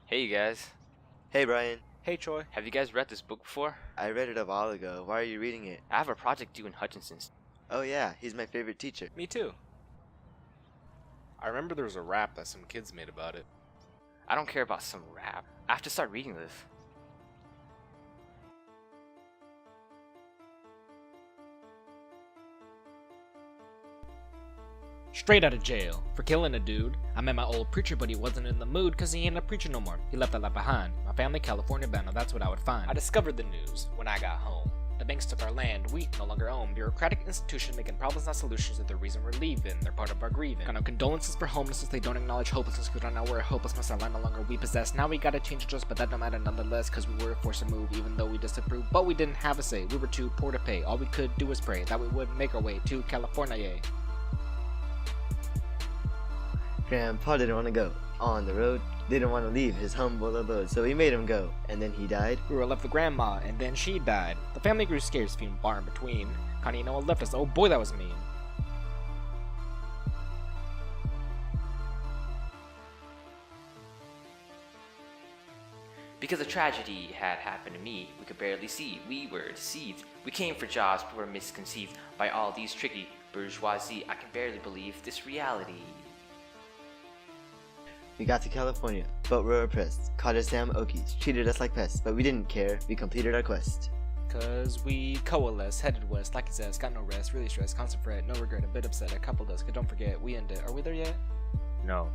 Hey you guys. Hey Brian, Hey Chhoy. Have you guys read this book before? I read it a while ago. Why are you reading it? I have a project due in Hutchinson's. Oh yeah, he's my favorite teacher. Me too. I remember there was a rap that some kids made about it. I don't care about some rap. I have to start reading this. Straight out of jail for killing a dude. I met my old preacher, but he wasn't in the mood cause he ain't a preacher no more. He left that life behind. My family, California bound, now that's what I would find. I discovered the news when I got home. The banks took our land, we no longer own. Bureaucratic institutions making problems not solutions are the reason we're leaving. They're part of our grieving. Kind of condolences for homelessness, they don't acknowledge hopelessness. We don't know where hopelessness our land no longer we possess. Now we gotta change just, but that don't matter nonetheless, cause we were forced to move even though we disapproved. But we didn't have a say, we were too poor to pay. All we could do was pray that we would make our way to California. Grandpa didn't want to go on the road, didn't want to leave his humble abode, so he made him go, and then he died. We were left with grandma, and then she died. The family grew scarce, few and far in between. Connie and Noah left us, oh boy that was mean. Because a tragedy had happened to me, we could barely see. We were deceived. We came for jobs, but were misconceived by all these tricky bourgeoisie. I can barely believe this reality. We got to California, but were oppressed, caught us damn Okies, treated us like pests, but we didn't care, we completed our quest. Cause we coalesced, headed west, like it says, got no rest, really stressed, constant fret, no regret, a bit upset, a couple does, cause don't forget, we ended. Are we there yet? No.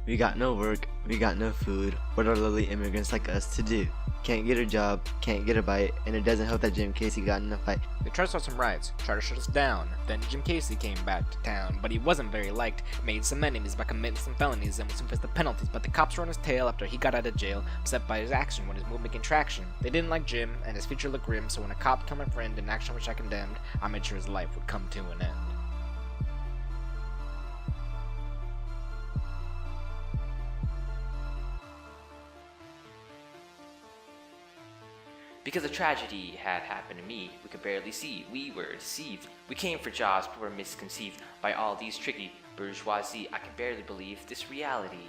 We got no work, we got no food, what are lowly immigrants like us to do? Can't get a job, can't get a bite, and it doesn't help that Jim Casey got in a fight. They tried to start some riots, tried to shut us down. Then Jim Casey came back to town, but he wasn't very liked. Made some enemies by committing some felonies and was soon faced the penalties, but the cops were on his tail after he got out of jail, upset by his action when his movement gained traction. They didn't like Jim, and his future looked grim, so when a cop killed my friend in action which I condemned, I made sure his life would come to an end. Because a tragedy had happened to me, we could barely see. We were deceived. We came for jobs, but were misconceived by all these tricky bourgeoisie. I can barely believe this reality.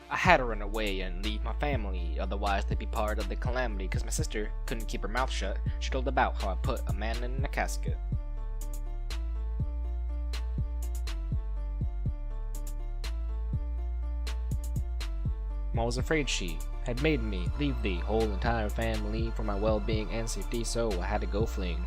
I had to run away and leave my family, otherwise they'd be part of the calamity, cause my sister couldn't keep her mouth shut. She told about how I put a man in a casket. I was afraid she had made me leave the whole entire family for my well-being and safety, so I had to go fleeing.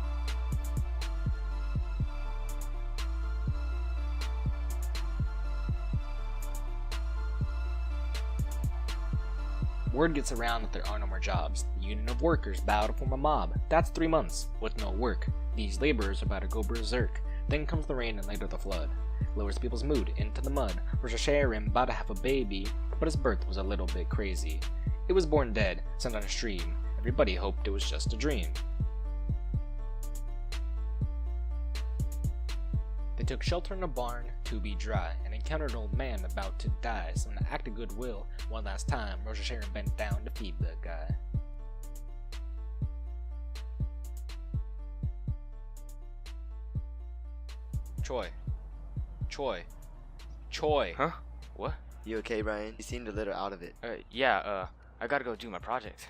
Word gets around that there are no more jobs. The union of workers bow to form a mob. That's 3 months with no work. These laborers are about to go berserk. Then comes the rain and later the flood. Lowers people's mood into the mud. Rosh Hashanah about to have a baby, but his birth was a little bit crazy. It was born dead, sent on a stream. Everybody hoped it was just a dream. They took shelter in a barn to be dry, and encountered an old man about to die. So in an act of goodwill, one last time, Rosh Hashanah bent down to feed the guy. Chhoy. Chhoy. Chhoy. Huh? What? You okay, Brian? You seemed a little out of it. Yeah, I gotta go do my project.